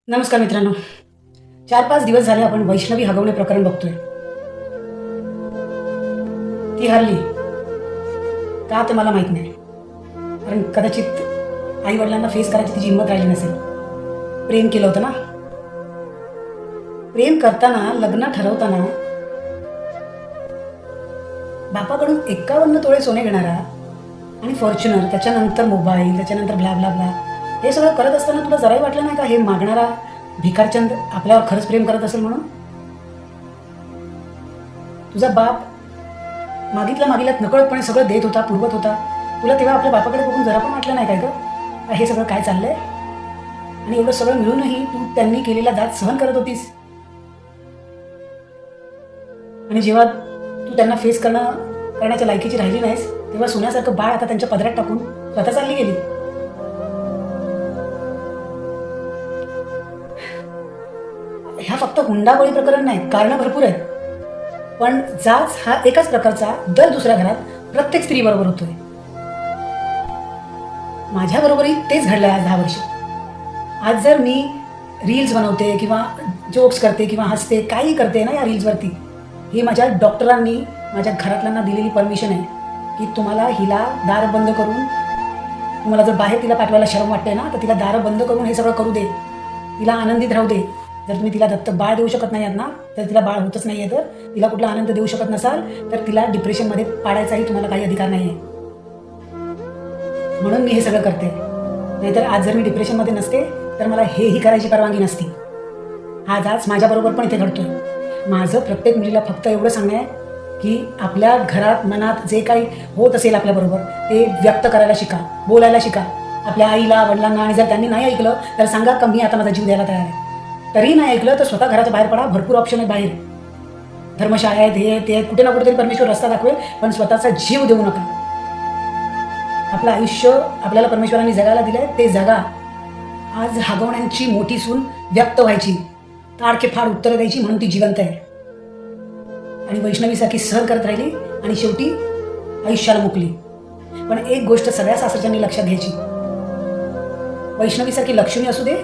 नमस्कार मित्रांनो. 4-5 दिवस झाले आपण वैष्णवी हगवणे प्रकरण बघतोय. ती हरली का ते मला माहीत नाही, कारण कदाचित आई वडिलांना फेस करायची तिची हिंमत राहिली नसेल. प्रेम केलं होतं ना. प्रेम करताना, लग्न ठरवताना बापाकडून 51 तोळे सोने घेणारा आणि फॉर्च्युनर, त्याच्यानंतर मोबाईल, त्याच्यानंतर ब्ला ब्ला ब्ला, हे सगळं करत असताना तुला जराही वाटलं नाही का हे मागणारा भिकारचंद आपल्यावर खरंच प्रेम करत असेल म्हणून? तुझा बाप मागितल्या नकळतपणे सगळं देत होता, पुरवत होता. तुला तेव्हा आपल्या बापाकडे बघून जरा पण वाटलं नाही काय गं हे सगळं काय चाललंय? आणि एवढं सगळं मिळूनही तू त्यांनी केलेला दात सहन करत होतीस. आणि जेव्हा तू त्यांना फेस करण्याच्या लायकीची राहिली नाहीस, तेव्हा सोन्यासारखं बाळ आता त्यांच्या पदरात टाकून स्वतः चालली गेली. ह्या फक्त हुंडाबळी प्रकरण नाही, कारणं भरपूर आहेत. पण जाच हा एकाच प्रकारचा दर दुसऱ्या घरात प्रत्येक स्त्री बरोबर होतोय. माझ्याबरोबरही तेच घडलंय आज 10 वर्ष. आज जर मी रील्स बनवते किंवा जोक्स करते किंवा हसते, काही करते ना या रील्सवरती, ही माझ्या डॉक्टरांनी माझ्या घरातल्यांना दिलेली परमिशन आहे की तुम्हाला हिला दार बंद करून, तुम्हाला जर बाहेर तिला पाठवायला शरम वाटते ना, तर तिला दार बंद करून हे सगळं करू दे, तिला आनंदित राहू दे. जर तुम्ही तिला दत्त बाळ देऊ शकत नाही आहात ना, तर तिला बाळ होतच नाही आहे, तर तिला कुठला आनंद देऊ शकत नसाल, तर तिला डिप्रेशनमध्ये पाडायचाही तुम्हाला काही अधिकार नाही आहे. म्हणून मी हे सगळं करते. नाहीतर आज जर मी डिप्रेशनमध्ये नसते तर मला हेही करायची परवानगी नसती. आज माझ्याबरोबर पण इथे घडतोय. माझं प्रत्येक मुलीला फक्त एवढं सांगणं आहे की आपल्या घरात मनात जे काही होत असेल आपल्याबरोबर ते व्यक्त करायला शिका, बोलायला शिका आपल्या आईला, वडिलांना. आणि जर त्यांनी नाही ऐकलं तर सांगा का मी आता माझा जीव द्यायला तयार आहे. तरी नाही ऐकलं तर स्वतः घराच्या बाहेर पडा. भरपूर ऑप्शन आहेत बाहेर, धर्मशाळा आहेत, हे ते, कुठे ना कुठेतरी परमेश्वर रस्ता दाखवेल, पण स्वतःचा जीव देऊ नका. आपलं आयुष्य आपल्याला परमेश्वरांनी जगायला दिलंय, ते जगा. आज हगवण्यांची मोठी सून व्यक्त व्हायची, ताडके फाड उत्तरं द्यायची, म्हणून ती जिवंत आहे. आणि वैष्णवीसारखी सहन करत राहिली आणि शेवटी आयुष्याला मुकली. पण एक गोष्ट सगळ्या सासरच्यांनी लक्षात घ्यायची, वैष्णवीसारखी लक्ष्मी असू दे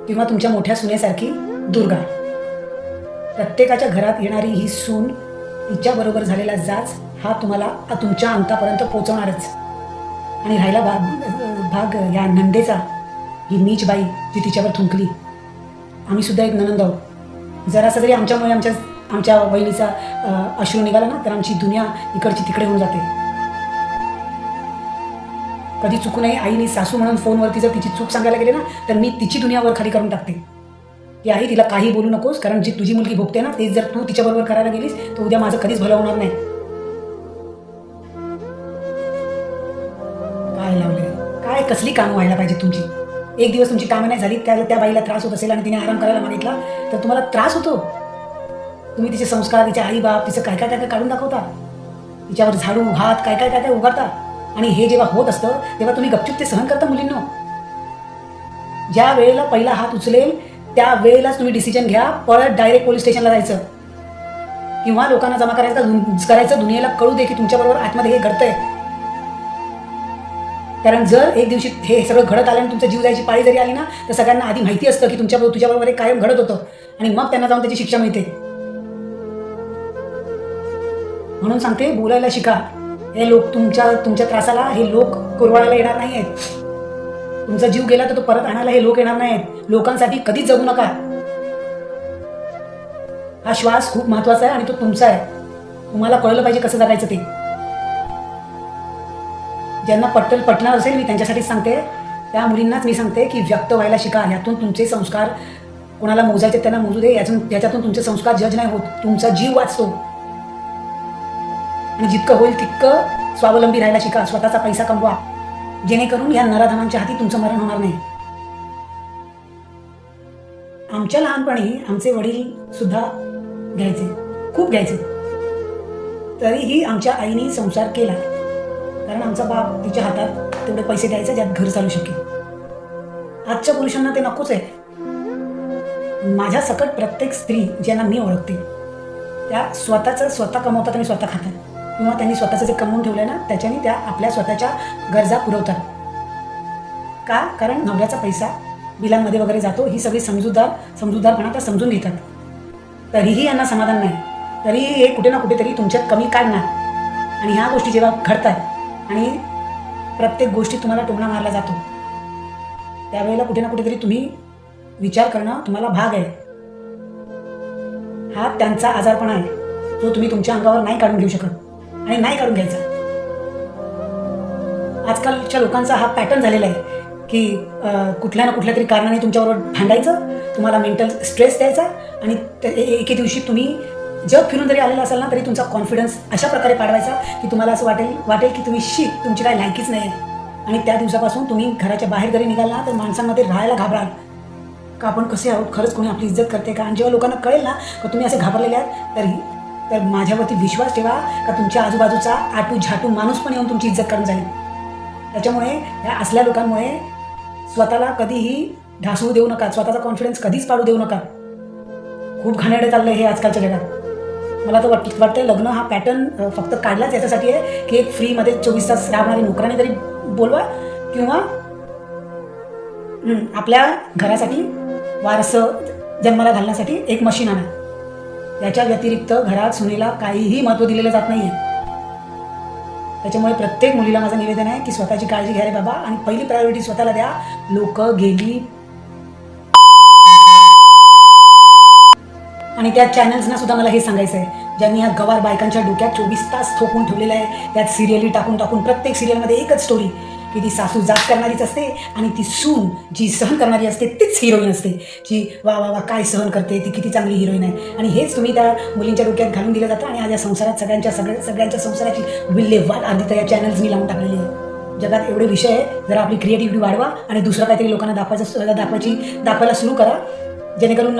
किंवा तुमच्या मोठ्या सुनेसारखी दुर्गा, प्रत्येकाच्या घरात येणारी ही सून, तिच्याबरोबर झालेला जाच हा तुम्हाला तुमच्या अंतापर्यंत पोहोचवणारच. आणि राहिला भाग या नंदेचा, ही नीच बाई जी तिच्यावर थुंकली. आम्ही सुद्धा एक ननंद आहोत. जरासा जरी आमच्यामुळे आमच्या वहिनीचा अश्रू निघाला ना, तर आमची दुनिया इकडची तिकडे होऊन जाते. कधी चुकू नये आईने सासू म्हणून फोनवरती जर तिची चूक सांगायला गेले ना, तर मी तिची दुनिया वर खाली करून टाकते की आई तिला काही बोलू नकोस, कारण जी तुझी मुलगी भोगते ना, तेच जर तू तिच्याबरोबर करायला गेलीस तर उद्या माझं कधीच भलं होणार नाही. काय लावलंय, काय कसली कामं व्हायला पाहिजे तुमची? एक दिवस तुमची कामं नाही झाली, त्या बाईला त्रास होत असेल आणि तिने आराम करायला मागितला तर तुम्हाला त्रास होतो. तुम्ही तिचे संस्कार, तिचे आई बाप, तिचं काय काय काय काढून दाखवता, तिच्यावर झाडू हात काय काय काय काय उगारता. आणि हे जेव्हा होत असतं तेव्हा तुम्ही गपचूप ते सहन करता. मुलींनो, ज्या वेळेला पहिला हात उचलेल त्या वेळेलाच तुम्ही डिसिजन घ्या, पळत डायरेक्ट पोलीस स्टेशनला जायचं किंवा लोकांना जमा करायचं, दुनियेला कळू दे की तुमच्याबरोबर आतमध्ये हे घडतंय. कारण जर एक दिवशी हे सगळं घडत आलं आणि तुमचा जीव जायची पाळी जरी आली ना, तर सगळ्यांना आधी माहिती असतं की तुझ्याबरोबर हे कायम घडत होतं, आणि मग त्यांना जाऊन त्याची शिक्षा मिळते. म्हणून सांगते, बोलायला शिका. हे लोक तुमच्या त्रासाला हे लोक कुरवाळायला येणार नाही आहेत. तुमचा जीव गेला तर तो परत आणायला हे लोक येणार नाहीत. लोकांसाठी कधीच जगू नका. हा श्वास खूप महत्वाचा आहे आणि तो तुमचा आहे. तुम्हाला कळलं पाहिजे कसं जगायचं ते. ज्यांना पटणार असेल मी त्यांच्यासाठीच सांगते. त्या मुलींनाच मी सांगते की व्यक्त व्हायला शिका. यातून तुमचे संस्कार कोणाला मोजायचे त्यांना मोजू दे. याच्यातून तुमचे संस्कार जज नाही होत, तुमचा जीव वाचतो. आणि जितकं होईल तितकं स्वावलंबी राहायला शिका. स्वतःचा पैसा कमवा, जेणेकरून या नराधमांच्या हाती तुमचं मरण होणार नाही. आमच्या लहानपणी आमचे वडील सुद्धा घ्यायचे, खूप घ्यायचे, तरीही आमच्या आईने संसार केला, कारण आमचा बाप तिच्या हातात तेवढे पैसे द्यायचे ज्यात घर चालू शकेल. आजच्या पुरुषांना ते नकोच आहे. माझ्या सकट प्रत्येक स्त्री ज्यांना मी ओळखते त्या स्वतः कमवतात आणि स्वतः खातात, किंवा त्यांनी स्वतःचं जे कमवून ठेवलं आहे ना त्याच्याने त्या आपल्या स्वतःच्या गरजा पुरवतात. का? कारण नवऱ्याचा पैसा बिलांमध्ये वगैरे जातो, ही सगळी समजूतदारपणा त्या समजून घेतात. तरीही यांना समाधान नाही. तरीही हे कुठे ना कुठेतरी तुमच्यात कमी काढणार. आणि ह्या गोष्टी जेव्हा घडतात आणि प्रत्येक गोष्टीत तुम्हाला टोमणा मारला जातो, त्यावेळेला कुठे ना कुठेतरी तुम्ही विचार करणं तुम्हाला भाग आहे. हा त्यांचा आजारपणा आहे, जो तुम्ही तुमच्या अंगावर नाही काढून घेऊ शकत आणि नाही काढून घ्यायचा. आजकालच्या लोकांचा हा पॅटर्न झालेला आहे की कुठल्या ना कुठल्या तरी कारणाने तुमच्याबरोबर भांडायचं, तुम्हाला मेंटल स्ट्रेस द्यायचा आणि एके दिवशी तुम्ही जग फिरून जरी आलेला असाल ना, तरी तुमचा कॉन्फिडन्स अशा प्रकारे पाडवायचा की तुम्हाला असं वाटेल की तुम्ही तुमची काय लायकीच नाही आहे. आणि त्या दिवसापासून तुम्ही घराच्या बाहेर जरी निघाल ना, तर माणसांमध्ये राहायला घाबराल का आपण कसे आहोत, खरंच कोणी आपली इज्जत करते का. आणि जेव्हा लोकांना कळेल ना का तुम्ही असे घाबरलेले आहात, तर माझ्यावरती विश्वास ठेवा का तुमच्या आजूबाजूचा आटू झाटू माणूस पण येऊन तुमची इज्जत करून जाईल. त्याच्यामुळे या असल्या लोकांमुळे स्वतःला कधीही ढासळू देऊ नका, स्वतःचा कॉन्फिडन्स कधीच पाडू देऊ नका. खूप घाणेरडे चाललं हे आजकालच्या जगात. मला तर वाटतं लग्न हा पॅटर्न फक्त काढलाच याच्यासाठी आहे की एक फ्रीमध्ये 24 तास राबणारी नोकराने तरी बोलवा किंवा आपल्या घरासाठी वारसं जन्माला घालण्यासाठी एक मशीन आणा. याच्या व्यतिरिक्त घरात सुनेला काहीही महत्त्व दिलेलं जात नाही आहे. त्याच्यामुळे प्रत्येक मुलीला माझं निवेदन आहे की स्वतःची काळजी घ्या रे बाबा, आणि पहिली प्रायोरिटी स्वतःला द्या. लोक गेली आणि त्या चॅनल्सना सुद्धा मला हे सांगायचं आहे, ज्यांनी ह्या गवार बायकांच्या डोक्यात 24 तास थोपून ठेवलेलं आहे. त्यात सिरियली टाकून प्रत्येक सिरियलमध्ये एकच स्टोरी की ती सासू जात करणारीच असते आणि ती सून जी सहन करणारी असते तीच हिरोईन असते. जी वा वा वा काय सहन करते, ती किती चांगली हिरोईन आहे. आणि हेच तुम्ही त्या मुलींच्या डोक्यात घालून दिलं जातं. आणि आज या संसारात सगळ्यांच्या संसाराची विल्हेवाट अर्धी तर या चॅनल्सनी लावून टाकलेली आहे. जगात एवढे विषय आहे, जरा आपली क्रिएटिव्हिटी वाढवा आणि दुसरं काहीतरी लोकांना दाखवायला सुरू करा, जेणेकरून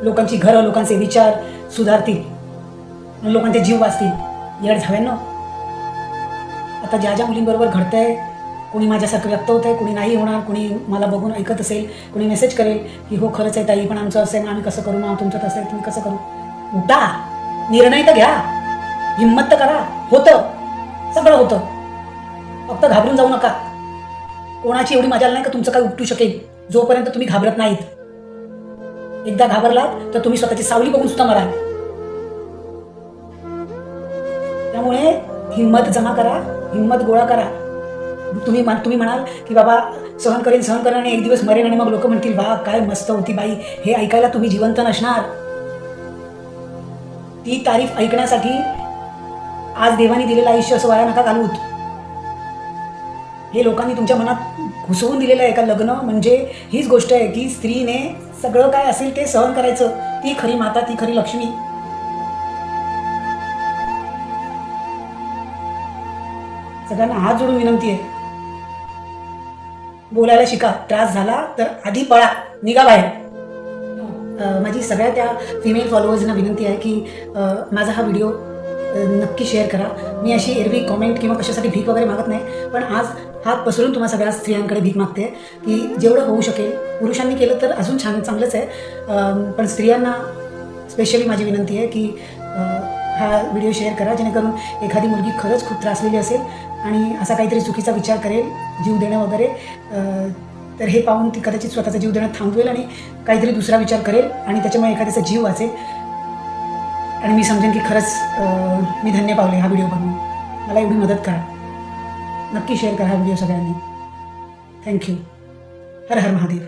लोकांची घरं, लोकांचे विचार सुधारतील, लोकांचे जीव वाचतील. येड झाव्यांनो, आता ज्या मुलींबरोबर घडतंय, कोणी माझ्यासारखं व्यक्त होत आहे, कोणी नाही होणार, कोणी मला बघून ऐकत असेल, कोणी मेसेज करेल की हो खरंच आहे ताई, पण आमचं असेल, आम्ही कसं करू ना, तुमचं तसं आहे, तुम्ही कसं करू. उठा, निर्णय तर घ्या, हिंमत तर करा. होतं, सगळं होतं. फक्त घाबरून जाऊ नका. कोणाची एवढी मजाल नाही का तुमचं काय उपटू शकेल, जोपर्यंत तुम्ही घाबरत नाहीत. एकदा घाबरलात तर तुम्ही स्वतःची सावली बघून सुद्धा मराल. त्यामुळे हिंमत जमा करा, हिंमत गोळा करा. तुम्ही म्हणाल की बाबा सहन करेन आणि एक दिवस मरेन आणि मग लोक म्हणतील वा काय मस्त होती बाई. हे ऐकायला तुम्ही जिवंत नसणार. ती तारीफ ऐकण्यासाठी आज देवाने दिलेलं आयुष्य असं वाया नका घालवूत. हे लोकांनी तुमच्या मनात घुसवून दिलेलं आहे का लग्न म्हणजे हीच गोष्ट आहे की स्त्रीने सगळं काय असेल ते सहन करायचं. ती खरी माता, ती खरी लक्ष्मी. सगळ्यांना हात जोडून विनंती आहे, बोलायला शिका. त्रास झाला तर आधी पळा, निघा बाहेर. माझी सगळ्या त्या फिमेल फॉलोअर्सना विनंती आहे की माझा हा व्हिडिओ नक्की शेअर करा. मी अशी एरवी कॉमेंट किंवा कशासाठी भीक वगैरे मागत नाही, पण आज हात पसरून तुम्हा सगळ्या स्त्रियांकडे भीक मागते की जेवढं होऊ शकेल. पुरुषांनी केलं तर अजून चांगलंच आहे, पण स्त्रियांना स्पेशली माझी विनंती आहे की हा व्हिडिओ शेअर करा, जेणेकरून एखादी मुलगी खरंच खूप त्रासलेली असेल आणि असा काहीतरी चुकीचा विचार करेल, जीव देणं वगैरे, तर हे पाहून ती कदाचित स्वतःचा जीव देणं थांबवेल आणि काहीतरी दुसरा विचार करेल आणि त्याच्यामुळे एखाद्याचा जीव वाचेल. आणि मी समजेन की खरंच मी धन्य पावले हा व्हिडिओ बनवून. मला एवढी मदत करा. नक्की शेअर करा हा व्हिडिओ सगळ्यांनी. थँक्यू. हर हर महादेव.